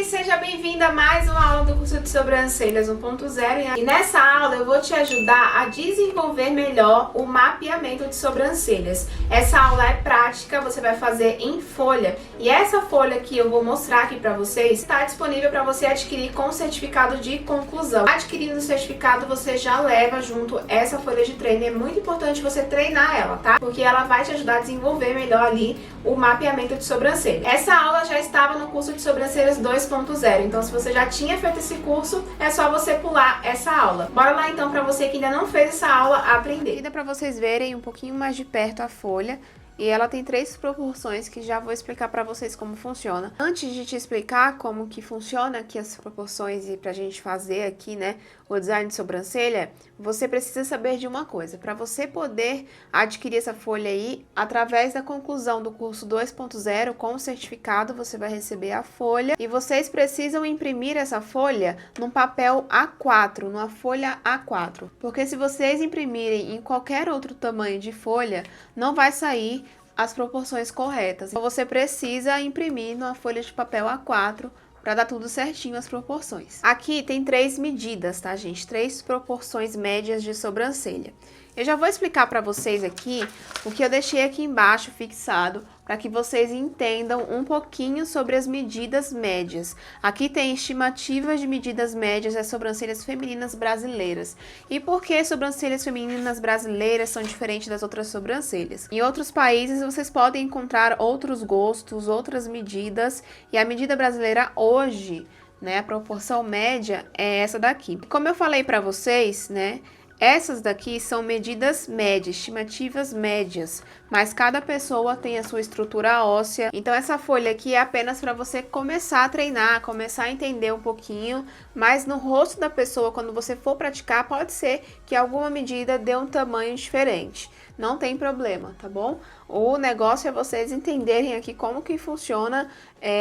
seja bem-vinda a mais uma aula do curso de sobrancelhas 1.0 e nessa aula eu vou te ajudar a desenvolver melhor o mapeamento de sobrancelhas. Essa aula é prática, você vai fazer em folha e essa folha que eu vou mostrar aqui para vocês está disponível para você adquirir com o certificado de conclusão. Adquirindo o certificado, você já leva junto essa folha de treino, é muito importante você treinar ela, tá? Porque ela vai te ajudar a desenvolver melhor ali o mapeamento de sobrancelha. Essa aula já estava no curso de sobrancelhas 2.0, então se você já tinha feito esse curso, é só você pular essa aula. Bora lá então para você que ainda não fez essa aula aprender. Dá para vocês verem um pouquinho mais de perto a folha. E ela tem 3 proporções que já vou explicar para vocês como funciona. Antes de te explicar como que funciona aqui as proporções e pra gente fazer aqui, né, o design de sobrancelha, você precisa saber de uma coisa. Para você poder adquirir essa folha aí, através da conclusão do curso 2.0 com o certificado, você vai receber a folha e vocês precisam imprimir essa folha num papel A4, numa folha A4. Porque se vocês imprimirem em qualquer outro tamanho de folha, não vai sair as proporções corretas. Então você precisa imprimir numa folha de papel A4 para dar tudo certinho as proporções. Aqui tem 3 medidas, tá, gente? 3 proporções médias de sobrancelha. Eu já vou explicar para vocês aqui o que eu deixei aqui embaixo fixado para que vocês entendam um pouquinho sobre as medidas médias. Aqui tem estimativas de medidas médias das sobrancelhas femininas brasileiras. E por que sobrancelhas femininas brasileiras são diferentes das outras sobrancelhas? Em outros países vocês podem encontrar outros gostos, outras medidas, e a medida brasileira hoje, né, a proporção média é essa daqui. Como eu falei para vocês, né, essas daqui são medidas médias, estimativas médias, mas cada pessoa tem a sua estrutura óssea. Então essa folha aqui é apenas para você começar a treinar, começar a entender um pouquinho, mas no rosto da pessoa, quando você for praticar, pode ser que alguma medida dê um tamanho diferente. Não tem problema, tá bom? O negócio é vocês entenderem aqui como que funciona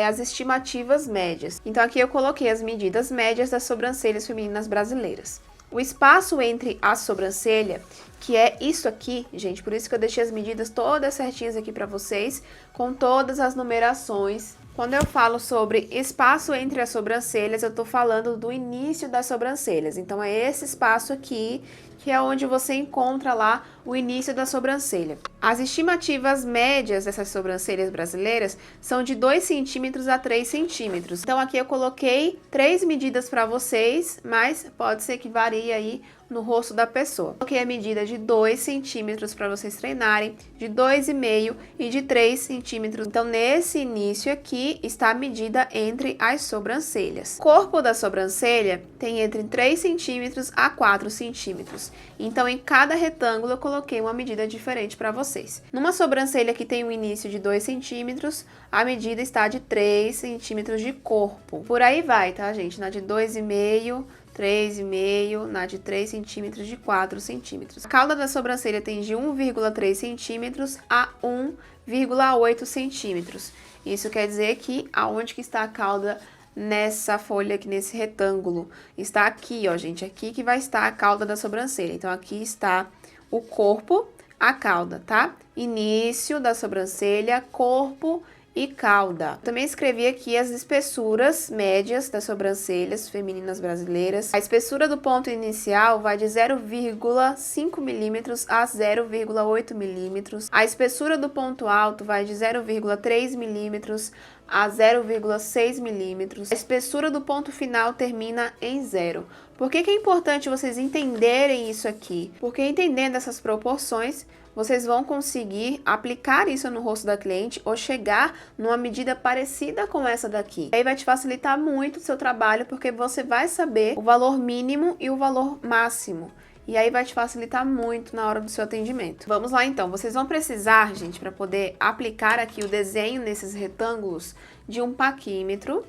as estimativas médias. Então aqui eu coloquei as medidas médias das sobrancelhas femininas brasileiras. O espaço entre a sobrancelha, que é isso aqui, gente, por isso que eu deixei as medidas todas certinhas aqui para vocês, com todas as numerações. Quando eu falo sobre espaço entre as sobrancelhas, eu tô falando do início das sobrancelhas. Então, é esse espaço aqui, que é onde você encontra lá o início da sobrancelha. As estimativas médias dessas sobrancelhas brasileiras são de 2 centímetros a 3 centímetros. Então, aqui eu coloquei 3 medidas para vocês, mas pode ser que varie aí no rosto da pessoa. Coloquei a medida de 2 centímetros para vocês treinarem, de 2,5 e de 3 centímetros. Então, nesse início aqui está a medida entre as sobrancelhas. O corpo da sobrancelha tem entre 3 centímetros a 4 centímetros. Então, em cada retângulo, eu coloquei uma medida diferente para vocês. Numa sobrancelha que tem um início de 2 centímetros, a medida está de 3 centímetros de corpo. Por aí vai, tá, gente? Na de 2,5... 3,5, na de 3 centímetros, de 4 centímetros. A cauda da sobrancelha tem de 1,3 centímetros a 1,8 centímetros. Isso quer dizer que aonde que está a cauda nessa folha aqui, nesse retângulo? Está aqui, ó, gente, aqui que vai estar a cauda da sobrancelha. Então, aqui está o corpo, a cauda, tá? Início da sobrancelha, corpo e cauda. Também escrevi aqui as espessuras médias das sobrancelhas femininas brasileiras. A espessura do ponto inicial vai de 0,5 milímetros a 0,8 milímetros. A espessura do ponto alto vai de 0,3 milímetros a 0,6 milímetros. A espessura do ponto final termina em 0. Por que é importante vocês entenderem isso aqui? Porque entendendo essas proporções, vocês vão conseguir aplicar isso no rosto da cliente ou chegar numa medida parecida com essa daqui. Aí vai te facilitar muito o seu trabalho, porque você vai saber o valor mínimo e o valor máximo. E aí vai te facilitar muito na hora do seu atendimento. Vamos lá então, vocês vão precisar, gente, para poder aplicar aqui o desenho nesses retângulos, de um paquímetro.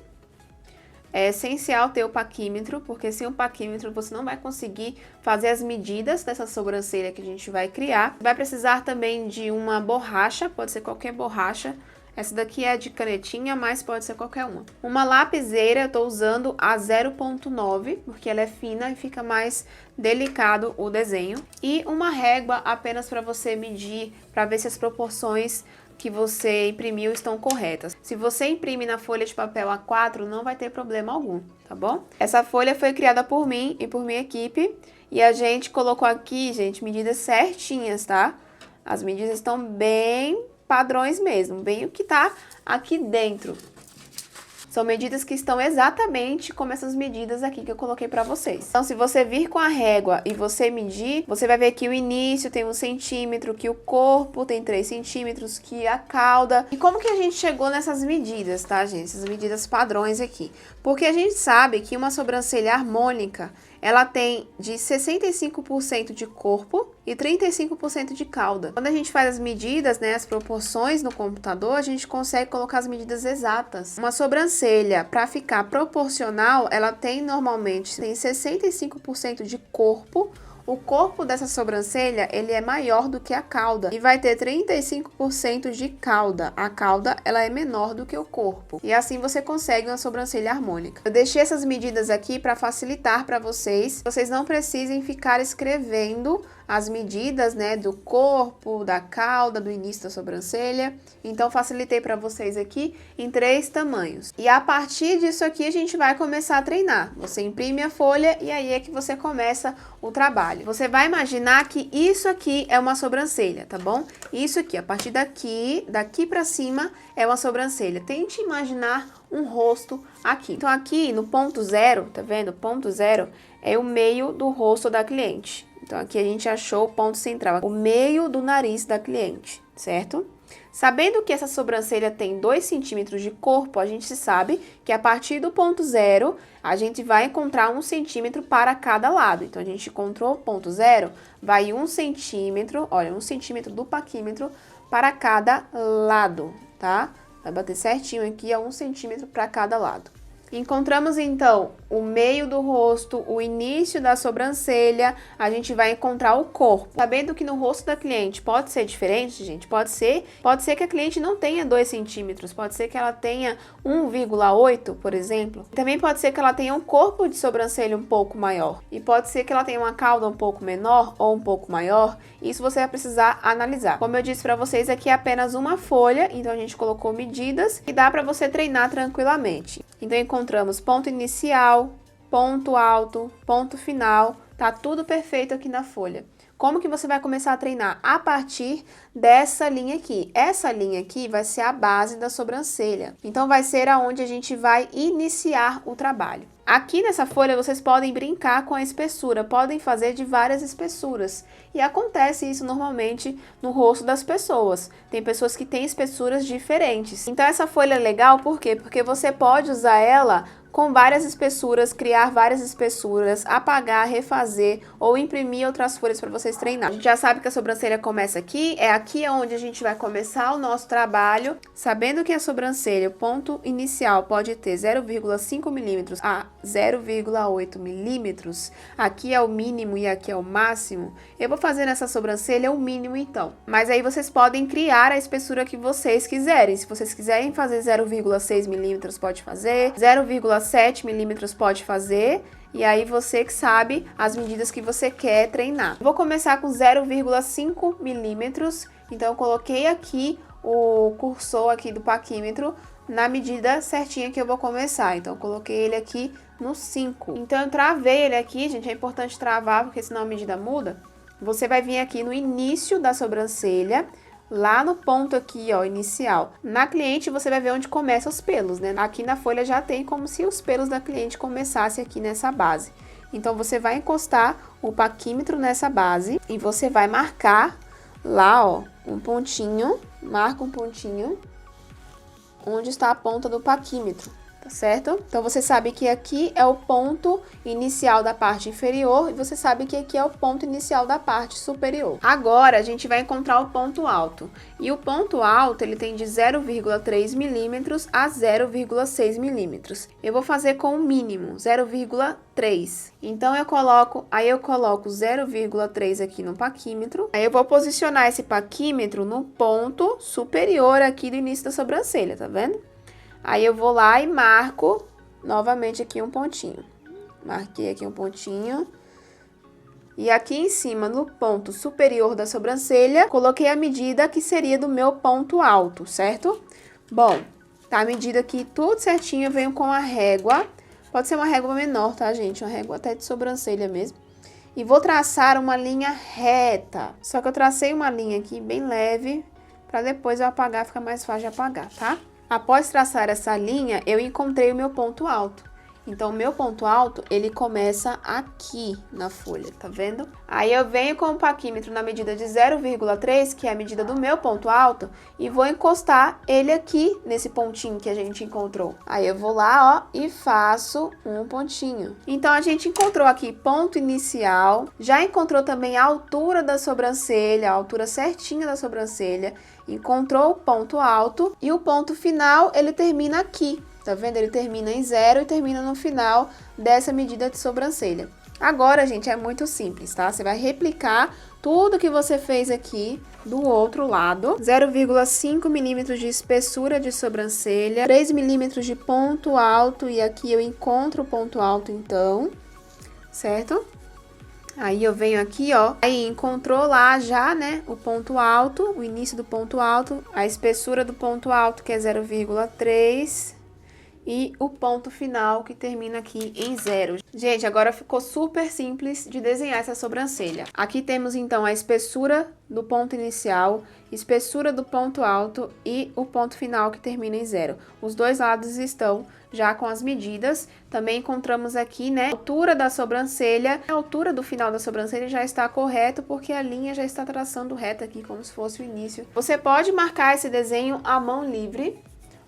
É essencial ter o paquímetro, porque sem o paquímetro você não vai conseguir fazer as medidas dessa sobrancelha que a gente vai criar. Vai precisar também de uma borracha, pode ser qualquer borracha. Essa daqui é de canetinha, mas pode ser qualquer uma. Uma lapiseira, eu tô usando a 0,9, porque ela é fina e fica mais delicado o desenho. E uma régua apenas para você medir, para ver se as proporções que você imprimiu estão corretas. Se você imprime na folha de papel A4, não vai ter problema algum, tá bom? Essa folha foi criada por mim e por minha equipe e a gente colocou aqui, gente, medidas certinhas, tá? As medidas estão bem padrões mesmo, bem o que tá aqui dentro. São medidas que estão exatamente como essas medidas aqui que eu coloquei pra vocês. Então, se você vir com a régua e você medir, você vai ver que o início tem 1 centímetro, que o corpo tem 3 centímetros, que a cauda... E como que a gente chegou nessas medidas, tá, gente? Essas medidas padrões aqui. Porque a gente sabe que uma sobrancelha harmônica, ela tem de 65% de corpo e 35% de cauda. Quando a gente faz as medidas, né, as proporções no computador, a gente consegue colocar as medidas exatas. Uma sobrancelha, para ficar proporcional, ela tem normalmente 65% de corpo. O corpo dessa sobrancelha, ele é maior do que a cauda e vai ter 35% de cauda. A cauda, ela é menor do que o corpo. E assim você consegue uma sobrancelha harmônica. Eu deixei essas medidas aqui para facilitar para vocês. Vocês não precisem ficar escrevendo as medidas, né, do corpo, da cauda, do início da sobrancelha. Então, facilitei para vocês aqui em 3 tamanhos. E a partir disso aqui, a gente vai começar a treinar. Você imprime a folha e aí é que você começa o trabalho. Você vai imaginar que isso aqui é uma sobrancelha, tá bom? Isso aqui, a partir daqui para cima, é uma sobrancelha. Tente imaginar um rosto aqui. Então, aqui no ponto zero, tá vendo? Ponto zero é o meio do rosto da cliente. Então, aqui a gente achou o ponto central, o meio do nariz da cliente, certo? Sabendo que essa sobrancelha tem 2 centímetros de corpo, a gente sabe que a partir do ponto zero, a gente vai encontrar 1 centímetro para cada lado. Então, a gente encontrou o ponto zero, vai 1 centímetro, olha, 1 centímetro do paquímetro para cada lado, tá? Vai bater certinho aqui, 1 centímetro para cada lado. Encontramos, então, o meio do rosto, o início da sobrancelha, a gente vai encontrar o corpo. Sabendo que no rosto da cliente pode ser diferente, gente, pode ser que a cliente não tenha 2 centímetros, pode ser que ela tenha 1,8, por exemplo. Também pode ser que ela tenha um corpo de sobrancelha um pouco maior. E pode ser que ela tenha uma cauda um pouco menor ou um pouco maior. Isso você vai precisar analisar. Como eu disse para vocês, aqui é apenas uma folha, então a gente colocou medidas e dá para você treinar tranquilamente. Então, encontramos ponto inicial, ponto alto, ponto final, tá tudo perfeito aqui na folha. Como que você vai começar a treinar? A partir dessa linha aqui. Essa linha aqui vai ser a base da sobrancelha. Então, vai ser aonde a gente vai iniciar o trabalho. Aqui nessa folha, vocês podem brincar com a espessura, podem fazer de várias espessuras. E acontece isso normalmente no rosto das pessoas. Tem pessoas que têm espessuras diferentes. Então, essa folha é legal, por quê? Porque você pode usar ela com várias espessuras, criar várias espessuras, apagar, refazer ou imprimir outras folhas para vocês treinar. A gente já sabe que a sobrancelha começa aqui, é aqui onde a gente vai começar o nosso trabalho. Sabendo que a sobrancelha, o ponto inicial pode ter 0,5 milímetros a 0,8 milímetros, aqui é o mínimo e aqui é o máximo, eu vou fazer nessa sobrancelha o mínimo então. Mas aí vocês podem criar a espessura que vocês quiserem. Se vocês quiserem fazer 0,6 milímetros, pode fazer, 0,7 milímetros pode fazer, e aí você que sabe as medidas que você quer treinar. Vou começar com 0,5 milímetros, então eu coloquei aqui o cursor aqui do paquímetro na medida certinha que eu vou começar. Então, eu coloquei ele aqui no 5. Então, eu travei ele aqui, gente, é importante travar, porque senão a medida muda. Você vai vir aqui no início da sobrancelha, lá no ponto aqui, ó, inicial. Na cliente, você vai ver onde começam os pelos, né? Aqui na folha já tem como se os pelos da cliente começassem aqui nessa base. Então, você vai encostar o paquímetro nessa base e você vai marcar lá, ó, um pontinho, marca um pontinho onde está a ponta do paquímetro, tá certo? Então, você sabe que aqui é o ponto inicial da parte inferior e você sabe que aqui é o ponto inicial da parte superior. Agora, a gente vai encontrar o ponto alto. E o ponto alto, ele tem de 0,3 milímetros a 0,6 milímetros. Eu vou fazer com o mínimo, 0,3. Então, eu coloco 0,3 aqui no paquímetro. Aí, eu vou posicionar esse paquímetro no ponto superior aqui do início da sobrancelha, tá vendo? Aí, eu vou lá e marco novamente aqui um pontinho. Marquei aqui um pontinho. E aqui em cima, no ponto superior da sobrancelha, coloquei a medida que seria do meu ponto alto, certo? Bom, tá a medida aqui tudo certinho, eu venho com a régua. Pode ser uma régua menor, tá, gente? Uma régua até de sobrancelha mesmo. E vou traçar uma linha reta. Só que eu tracei uma linha aqui bem leve, para depois eu apagar, fica mais fácil de apagar, tá? Após traçar essa linha, eu encontrei o meu ponto alto. Então, o meu ponto alto, ele começa aqui na folha, tá vendo? Aí, eu venho com o paquímetro na medida de 0,3, que é a medida do meu ponto alto, e vou encostar ele aqui, nesse pontinho que a gente encontrou. Aí, eu vou lá, ó, e faço um pontinho. Então, a gente encontrou aqui ponto inicial, já encontrou também a altura da sobrancelha, a altura certinha da sobrancelha, encontrou o ponto alto, e o ponto final, ele termina aqui. Tá vendo? Ele termina em 0 e termina no final dessa medida de sobrancelha. Agora, gente, é muito simples, tá? Você vai replicar tudo que você fez aqui do outro lado. 0,5 milímetros de espessura de sobrancelha, 3 milímetros de ponto alto, e aqui eu encontro o ponto alto, então, certo? Aí, eu venho aqui, ó, aí encontrou lá já, né, o ponto alto, o início do ponto alto, a espessura do ponto alto, que é 0,3... e o ponto final, que termina aqui em 0. Gente, agora ficou super simples de desenhar essa sobrancelha. Aqui temos, então, a espessura do ponto inicial, espessura do ponto alto e o ponto final, que termina em 0. Os dois lados estão já com as medidas. Também encontramos aqui, né, a altura da sobrancelha. A altura do final da sobrancelha já está correto, porque a linha já está traçando reta aqui, como se fosse o início. Você pode marcar esse desenho à mão livre,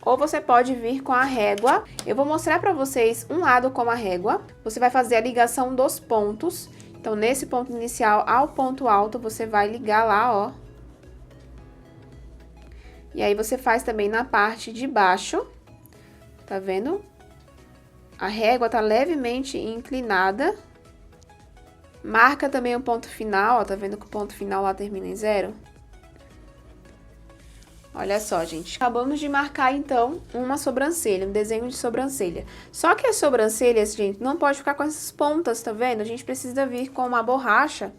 ou você pode vir com a régua. Eu vou mostrar para vocês um lado com a régua. Você vai fazer a ligação dos pontos. Então, nesse ponto inicial ao ponto alto, você vai ligar lá, ó. E aí, você faz também na parte de baixo. Tá vendo? A régua tá levemente inclinada. Marca também o ponto final, ó. Tá vendo que o ponto final lá termina em 0? Olha só, gente, acabamos de marcar, então, uma sobrancelha, um desenho de sobrancelha. Só que as sobrancelhas, gente, não pode ficar com essas pontas, tá vendo? A gente precisa vir com uma borracha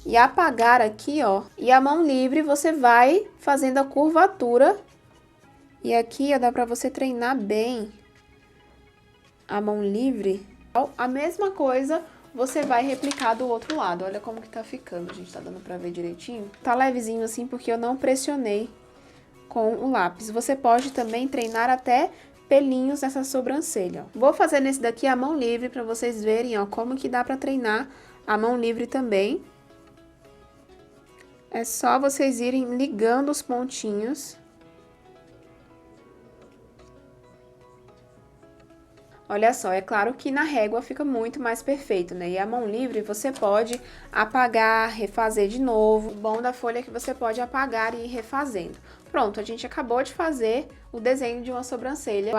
e apagar aqui, ó. E a mão livre, você vai fazendo a curvatura. E aqui, ó, dá pra você treinar bem a mão livre. A mesma coisa você vai replicar do outro lado. Olha como que tá ficando, gente, tá dando pra ver direitinho? Tá levezinho assim, porque eu não pressionei com o lápis. Você pode também treinar até pelinhos nessa sobrancelha. Vou fazer nesse daqui a mão livre para vocês verem, ó, como que dá para treinar a mão livre também. É só vocês irem ligando os pontinhos. Olha só, é claro que na régua fica muito mais perfeito, né? E a mão livre você pode apagar, refazer de novo. O bom da folha é que você pode apagar e ir refazendo. Pronto, a gente acabou de fazer o desenho de uma sobrancelha.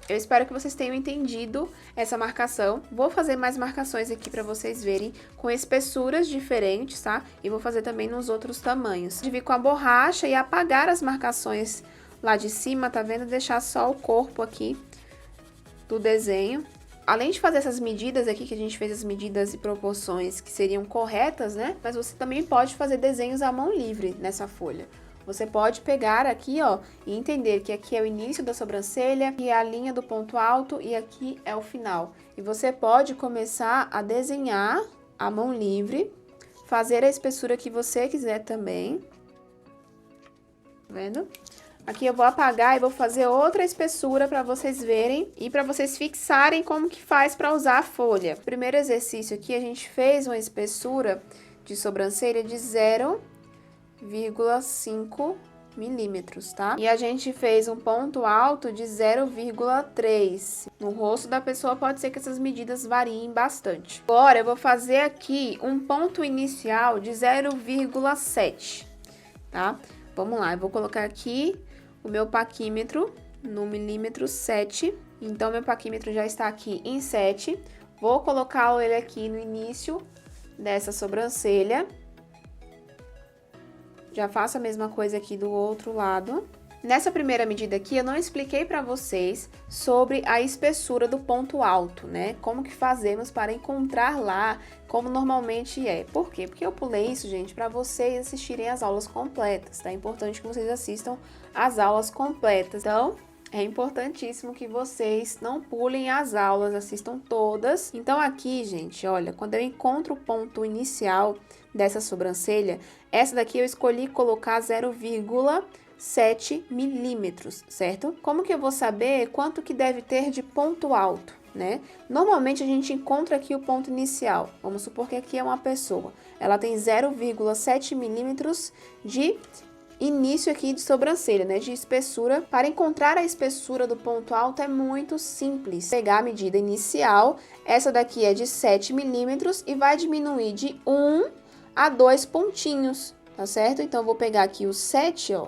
Eu espero que vocês tenham entendido essa marcação. Vou fazer mais marcações aqui para vocês verem com espessuras diferentes, tá? E vou fazer também nos outros tamanhos. De vir com a borracha e apagar as marcações lá de cima, tá vendo? Deixar só o corpo aqui do desenho. Além de fazer essas medidas aqui, que a gente fez as medidas e proporções que seriam corretas, né? Mas você também pode fazer desenhos à mão livre nessa folha. Você pode pegar aqui, ó, e entender que aqui é o início da sobrancelha, aqui é a linha do ponto alto e aqui é o final. E você pode começar a desenhar à mão livre, fazer a espessura que você quiser também. Tá vendo? Aqui eu vou apagar e vou fazer outra espessura para vocês verem e para vocês fixarem como que faz para usar a folha. Primeiro exercício aqui, a gente fez uma espessura de sobrancelha de 0,5 milímetros, tá? E a gente fez um ponto alto de 0,3. No rosto da pessoa pode ser que essas medidas variem bastante. Agora eu vou fazer aqui um ponto inicial de 0,7, tá? Vamos lá, eu vou colocar aqui o meu paquímetro no milímetro 7. Então, meu paquímetro já está aqui em 7. Vou colocar ele aqui no início dessa sobrancelha. Já faço a mesma coisa aqui do outro lado. Nessa primeira medida aqui, eu não expliquei para vocês sobre a espessura do ponto alto, né? Como que fazemos para encontrar lá, como normalmente é. Por quê? Porque eu pulei isso, gente, para vocês assistirem as aulas completas, tá? É importante que vocês assistam as aulas completas. Então, é importantíssimo que vocês não pulem as aulas, assistam todas. Então, aqui, gente, olha, quando eu encontro o ponto inicial dessa sobrancelha, essa daqui eu escolhi colocar 0,7 milímetros, certo? Como que eu vou saber quanto que deve ter de ponto alto, né? Normalmente a gente encontra aqui o ponto inicial. Vamos supor que aqui é uma pessoa. Ela tem 0,7 milímetros de início aqui de sobrancelha, né? De espessura. Para encontrar a espessura do ponto alto é muito simples. Pegar a medida inicial, essa daqui é de 7 milímetros e vai diminuir de 1 a 2 pontinhos, tá certo? Então, eu vou pegar aqui o 7, ó.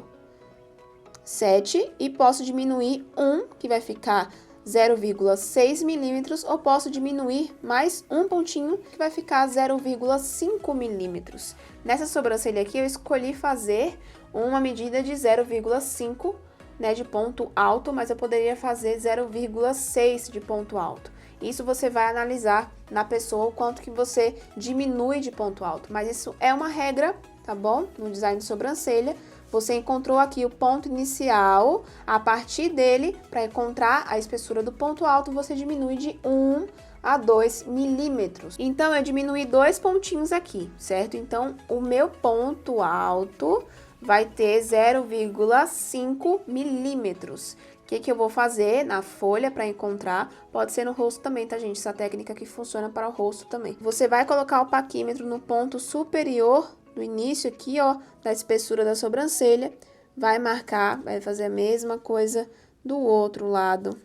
7 e posso diminuir 1, que vai ficar 0,6 milímetros, ou posso diminuir mais um pontinho, que vai ficar 0,5 milímetros. Nessa sobrancelha aqui, eu escolhi fazer uma medida de 0,5, né, de ponto alto, mas eu poderia fazer 0,6 de ponto alto. Isso você vai analisar na pessoa o quanto que você diminui de ponto alto, mas isso é uma regra, tá bom? No design de sobrancelha, você encontrou aqui o ponto inicial, a partir dele, para encontrar a espessura do ponto alto, você diminui de 1 a 2 milímetros. Então, eu diminui 2 pontinhos aqui, certo? Então, o meu ponto alto vai ter 0,5 milímetros. O que eu vou fazer na folha para encontrar? Pode ser no rosto também, tá, gente? Essa técnica que funciona para o rosto também. Você vai colocar o paquímetro no ponto superior, no início aqui, ó, da espessura da sobrancelha. Vai marcar, vai fazer a mesma coisa do outro lado.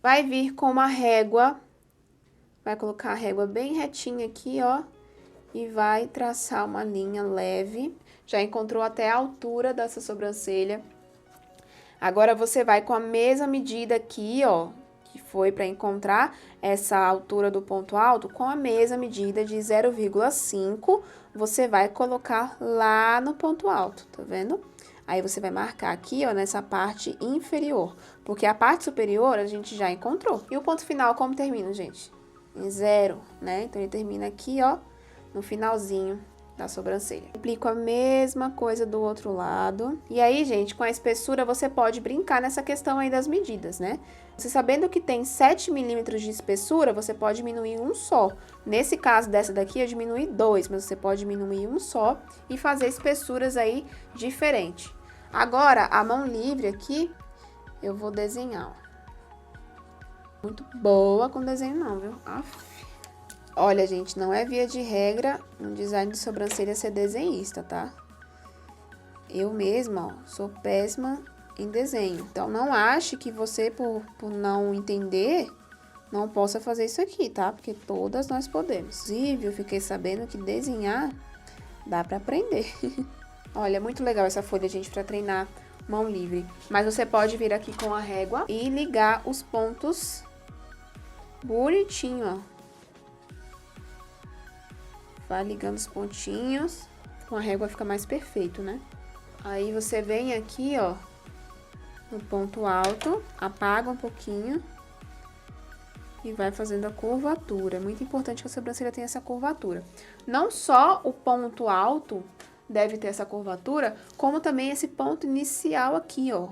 Vai vir com uma régua, vai colocar a régua bem retinha aqui, ó, e vai traçar uma linha leve. Já encontrou até a altura dessa sobrancelha. Agora, você vai com a mesma medida aqui, ó, que foi para encontrar essa altura do ponto alto, com a mesma medida de 0,5, você vai colocar lá no ponto alto, tá vendo? Aí, você vai marcar aqui, ó, nessa parte inferior, porque a parte superior a gente já encontrou. E o ponto final, como termina, gente? Em 0, né? Então, ele termina aqui, ó, no finalzinho da sobrancelha. Aplico a mesma coisa do outro lado. E aí, gente, com a espessura, você pode brincar nessa questão aí das medidas, né? Você sabendo que tem 7 milímetros de espessura, você pode diminuir um só. Nesse caso dessa daqui, eu diminui 2, mas você pode diminuir um só e fazer espessuras aí diferentes. Agora, a mão livre aqui, eu vou desenhar, ó. Muito boa com desenho não, viu? Aff. Olha, gente, não é via de regra no design de sobrancelha ser desenhista, tá? Eu mesma, ó, sou péssima em desenho. Então, não ache que você, por não entender, não possa fazer isso aqui, tá? Porque todas nós podemos. Inclusive, eu fiquei sabendo que desenhar dá pra aprender. Olha, muito legal essa folha, gente, pra treinar mão livre. Mas você pode vir aqui com a régua e ligar os pontos bonitinho, ó. Vai ligando os pontinhos, com a régua fica mais perfeito, né? Aí, você vem aqui, ó, no ponto alto, apaga um pouquinho e vai fazendo a curvatura. É muito importante que a sobrancelha tenha essa curvatura. Não só o ponto alto deve ter essa curvatura, como também esse ponto inicial aqui, ó.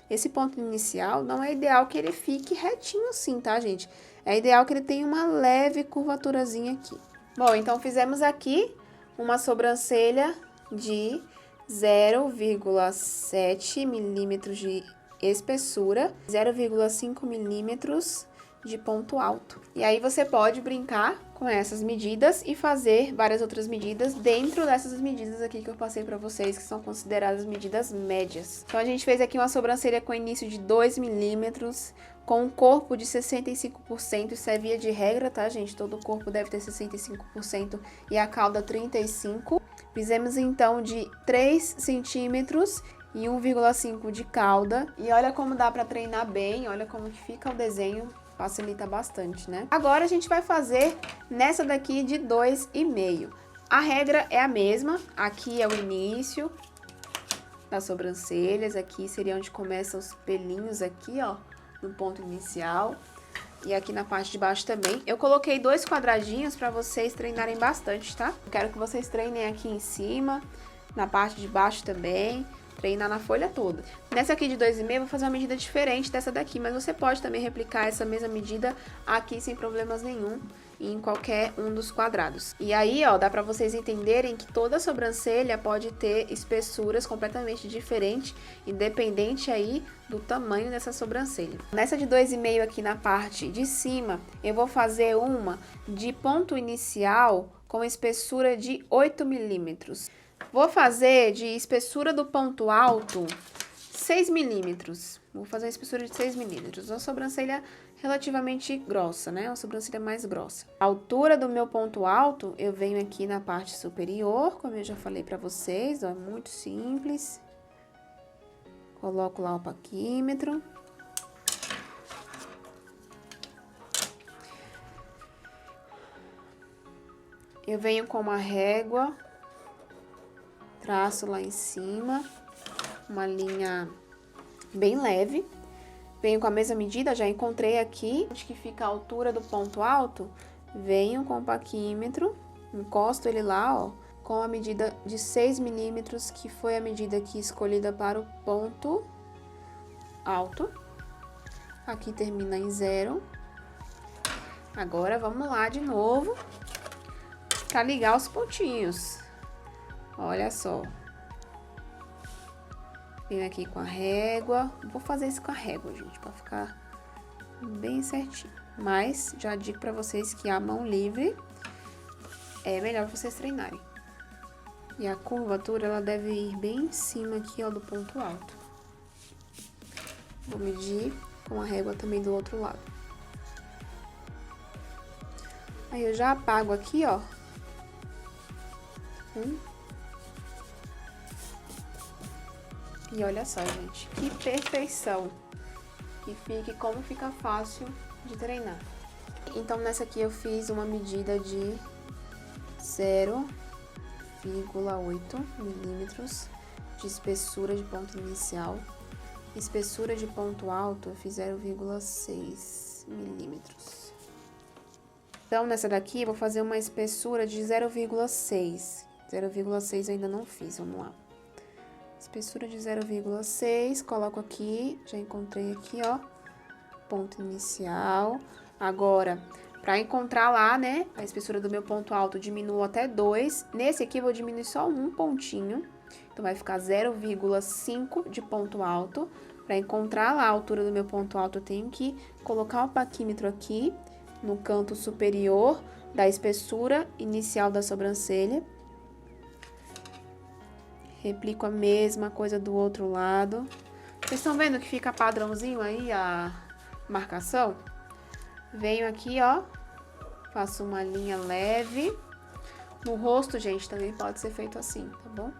Esse ponto inicial não é ideal que ele fique retinho assim, tá, gente? É ideal que ele tenha uma leve curvaturazinha aqui. Bom, então fizemos aqui uma sobrancelha de 0,7 milímetros de espessura, 0,5 milímetros de ponto alto. E aí, você pode brincar com essas medidas e fazer várias outras medidas dentro dessas medidas aqui que eu passei pra vocês, que são consideradas medidas médias. Então, a gente fez aqui uma sobrancelha com início de 2 milímetros, com um corpo de 65%, isso é via de regra, tá, gente? Todo o corpo deve ter 65% e a cauda 35%. Fizemos, então, de 3 centímetros e 1,5 de cauda. E olha como dá pra treinar bem, olha como que fica o desenho, facilita bastante, né? Agora, a gente vai fazer nessa daqui de 2,5. A regra é a mesma, aqui é o início, das sobrancelhas. Aqui seria onde começam os pelinhos aqui, ó, no ponto inicial. E aqui na parte de baixo também. Eu coloquei 2 quadradinhos pra vocês treinarem bastante, tá? Eu quero que vocês treinem aqui em cima, na parte de baixo também, treinar na folha toda. Nessa aqui de 2,5 eu vou fazer uma medida diferente dessa daqui, mas você pode também replicar essa mesma medida aqui sem problemas nenhum, em qualquer um dos quadrados. E aí, ó, dá pra vocês entenderem que toda sobrancelha pode ter espessuras completamente diferentes, independente aí do tamanho dessa sobrancelha. Nessa de 2,5 aqui na parte de cima, eu vou fazer uma de ponto inicial com espessura de 8 milímetros. Vou fazer de espessura do ponto alto 6 milímetros. Vou fazer uma espessura de 6 milímetros. Uma sobrancelha relativamente grossa, né? Uma sobrancelha mais grossa. A altura do meu ponto alto, eu venho aqui na parte superior, como eu já falei pra vocês, ó, é muito simples. Coloco lá o paquímetro. Eu venho com uma régua, traço lá em cima, uma linha bem leve. Venho com a mesma medida, já encontrei aqui, onde que fica a altura do ponto alto. Venho com o paquímetro, encosto ele lá, ó, com a medida de 6 milímetros, que foi a medida aqui escolhida para o ponto alto. Aqui termina em 0. Agora, vamos lá de novo, para ligar os pontinhos. Olha só. Venho aqui com a régua. Vou fazer isso com a régua, gente, pra ficar bem certinho. Mas já digo pra vocês que a mão livre é melhor vocês treinarem. E a curvatura, ela deve ir bem em cima aqui, ó, do ponto alto. Vou medir com a régua também do outro lado. Aí eu já apago aqui, ó. E olha só, gente, que perfeição. Que fique como fica fácil de treinar. Então, nessa aqui eu fiz uma medida de 0,8 milímetros de espessura de ponto inicial. Espessura de ponto alto eu fiz 0,6 milímetros. Então, nessa daqui eu vou fazer uma espessura de 0,6. 0,6 eu ainda não fiz, vamos lá. Espessura de 0,6, coloco aqui, já encontrei aqui, ó, ponto inicial. Agora, pra encontrar lá, né, a espessura do meu ponto alto, diminuo até 2. Nesse aqui, eu vou diminuir só um pontinho. Então, vai ficar 0,5 de ponto alto. Pra encontrar lá a altura do meu ponto alto, eu tenho que colocar o paquímetro aqui, no canto superior da espessura inicial da sobrancelha. Replico a mesma coisa do outro lado. Vocês estão vendo que fica padrãozinho aí a marcação? Venho aqui, ó, faço uma linha leve. No rosto, gente, também pode ser feito assim, tá bom?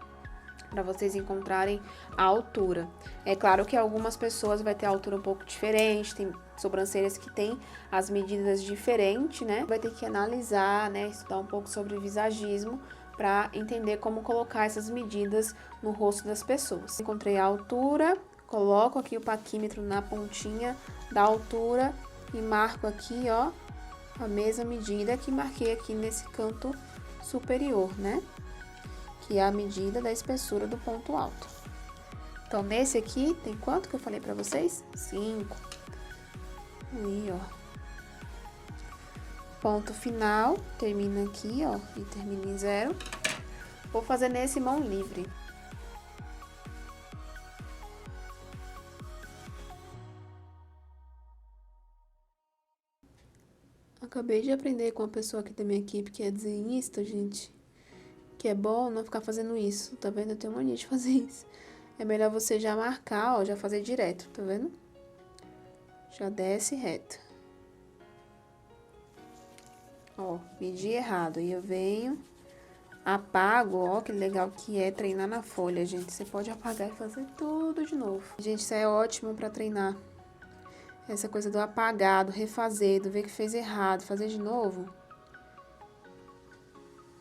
Pra vocês encontrarem a altura. É claro que algumas pessoas vai ter a altura um pouco diferente, tem sobrancelhas que tem as medidas diferentes, né? Vai ter que analisar, né, estudar um pouco sobre visagismo, para entender como colocar essas medidas no rosto das pessoas. Encontrei a altura, coloco aqui o paquímetro na pontinha da altura e marco aqui, ó, a mesma medida que marquei aqui nesse canto superior, né? Que é a medida da espessura do ponto alto. Então, nesse aqui, tem quanto que eu falei pra vocês? 5. Aí, ó. Ponto final, termina aqui, ó, e termina em 0. Vou fazer nesse mão livre. Acabei de aprender com uma pessoa aqui da minha equipe que é desenhista, gente, que é bom não ficar fazendo isso, tá vendo? Eu tenho mania de fazer isso. É melhor você já marcar, ó, já fazer direto, tá vendo? Já desce reto. Ó, medi errado. E eu venho, apago, ó, que legal que é treinar na folha, gente. Você pode apagar e fazer tudo de novo. Gente, isso é ótimo pra treinar. Essa coisa do apagar, do refazer, do ver que fez errado, fazer de novo.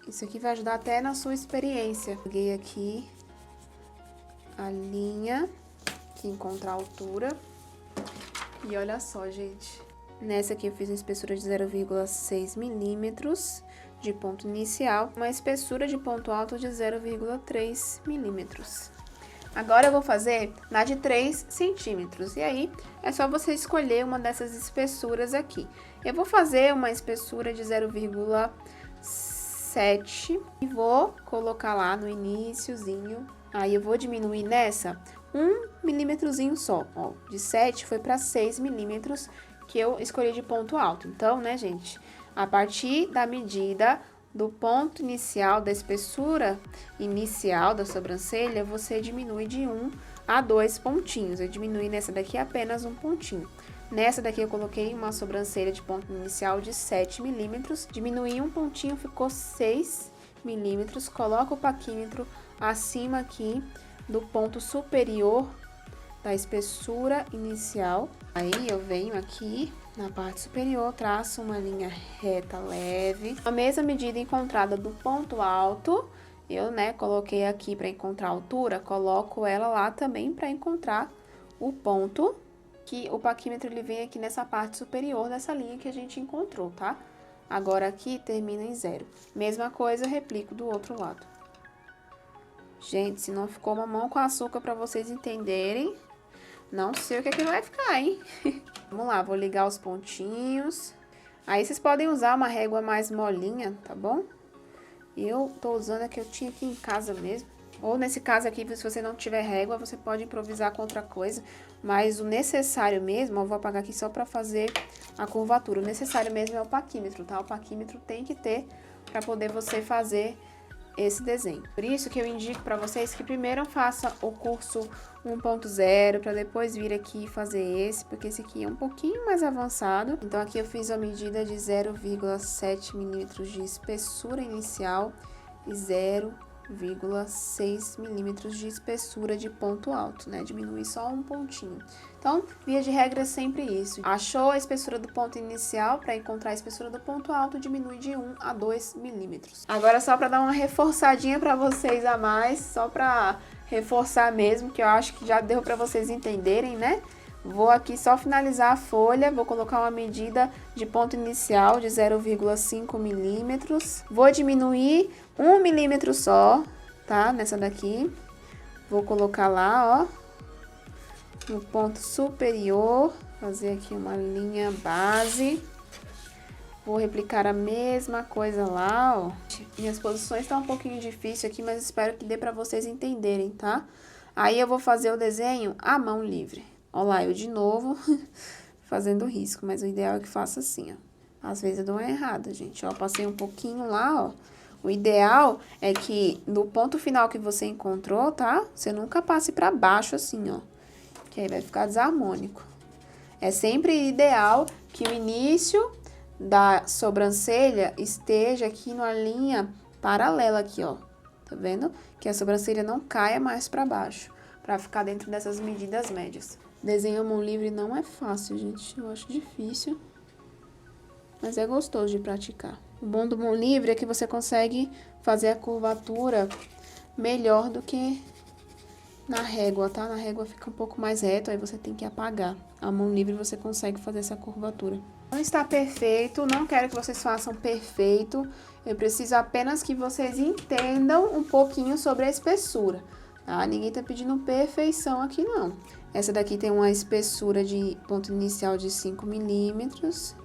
Isso aqui vai ajudar até na sua experiência. Peguei aqui a linha, que encontra a altura. E olha só, gente. Nessa aqui eu fiz uma espessura de 0,6 milímetros de ponto inicial, uma espessura de ponto alto de 0,3 milímetros. Agora eu vou fazer na de 3 centímetros, e aí é só você escolher uma dessas espessuras aqui. Eu vou fazer uma espessura de 0,7 e vou colocar lá no iniciozinho. Aí eu vou diminuir nessa 1 milímetrozinho só, ó, de 7 foi para 6 milímetros que eu escolhi de ponto alto. Então, né, gente, a partir da medida do ponto inicial, da espessura inicial da sobrancelha, você diminui de 1 a 2 pontinhos. Eu diminui nessa daqui apenas um pontinho. Nessa daqui eu coloquei uma sobrancelha de ponto inicial de 7 milímetros, diminuí um pontinho, ficou 6 milímetros. Coloco o paquímetro acima aqui do ponto superior da espessura inicial. Aí eu venho aqui na parte superior, traço uma linha reta leve. A mesma medida encontrada do ponto alto, eu, né, coloquei aqui para encontrar a altura, coloco ela lá também para encontrar o ponto, que o paquímetro ele vem aqui nessa parte superior dessa linha que a gente encontrou, tá? Agora aqui termina em 0. Mesma coisa, replico do outro lado. Gente, se não ficou mamão com açúcar para vocês entenderem, não sei o que é que vai ficar, hein? Vamos lá, vou ligar os pontinhos. Aí vocês podem usar uma régua mais molinha, tá bom? Eu tô usando a que eu tinha aqui em casa mesmo. Ou nesse caso aqui, se você não tiver régua, você pode improvisar com outra coisa. Mas o necessário mesmo, eu vou apagar aqui só pra fazer a curvatura. O necessário mesmo é o paquímetro, tá? O paquímetro tem que ter pra poder você fazer esse desenho. Por isso que eu indico para vocês que primeiro faça o curso 1.0 para depois vir aqui fazer esse, porque esse aqui é um pouquinho mais avançado. Então aqui eu fiz a medida de 0,7 milímetros de espessura inicial e 0,6 milímetros de espessura de ponto alto, né? Diminuir só um pontinho. Então, via de regra é sempre isso. Achou a espessura do ponto inicial, para encontrar a espessura do ponto alto, diminui de 1 a 2 milímetros. Agora, só para dar uma reforçadinha para vocês a mais, só para reforçar mesmo, que eu acho que já deu para vocês entenderem, né? Vou aqui só finalizar a folha, vou colocar uma medida de ponto inicial de 0,5 milímetros. Vou diminuir 1 milímetro só, tá? Nessa daqui. Vou colocar lá, ó, no ponto superior, fazer aqui uma linha base. Vou replicar a mesma coisa lá, ó. Minhas posições estão um pouquinho difíceis aqui, mas espero que dê pra vocês entenderem, tá? Aí eu vou fazer o desenho à mão livre. Ó lá, eu de novo fazendo risco, mas o ideal é que faça assim, ó. Às vezes eu dou uma errada, gente, ó. Passei um pouquinho lá, ó. O ideal é que no ponto final que você encontrou, tá? Você nunca passe pra baixo assim, ó. Que aí vai ficar desarmônico. É sempre ideal que o início da sobrancelha esteja aqui numa linha paralela aqui, ó. Tá vendo? Que a sobrancelha não caia mais pra baixo, pra ficar dentro dessas medidas médias. Desenho à mão livre não é fácil, gente. Eu acho difícil, mas é gostoso de praticar. O bom do mão livre é que você consegue fazer a curvatura melhor do que na régua, tá? Na régua fica um pouco mais reto, aí você tem que apagar. A mão livre você consegue fazer essa curvatura. Não está perfeito, não quero que vocês façam perfeito. Eu preciso apenas que vocês entendam um pouquinho sobre a espessura, tá? Ninguém tá pedindo perfeição aqui, não. Essa daqui tem uma espessura de ponto inicial de 5 milímetros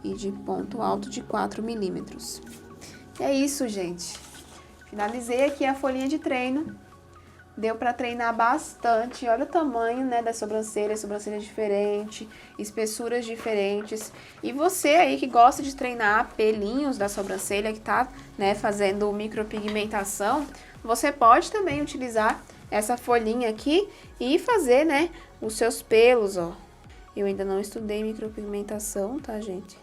e de ponto alto de 4 milímetros. E é isso, gente. Finalizei aqui a folhinha de treino. Deu pra treinar bastante. Olha o tamanho, né, das sobrancelhas diferentes, espessuras diferentes. E você aí que gosta de treinar pelinhos da sobrancelha, que tá, né, fazendo micropigmentação, você pode também utilizar essa folhinha aqui e fazer, né, os seus pelos, ó. Eu ainda não estudei micropigmentação, tá, gente?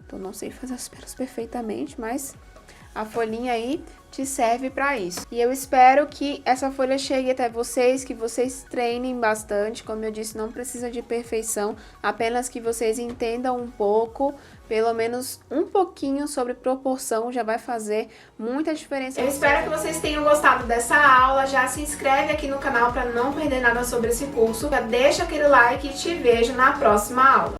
Então, não sei fazer os pelos perfeitamente, mas a folhinha aí te serve para isso. E eu espero que essa folha chegue até vocês, que vocês treinem bastante. Como eu disse, não precisa de perfeição, apenas que vocês entendam um pouco, pelo menos um pouquinho sobre proporção, já vai fazer muita diferença. Eu espero que vocês tenham gostado dessa aula. Já se inscreve aqui no canal para não perder nada sobre esse curso. Já deixa aquele like e te vejo na próxima aula.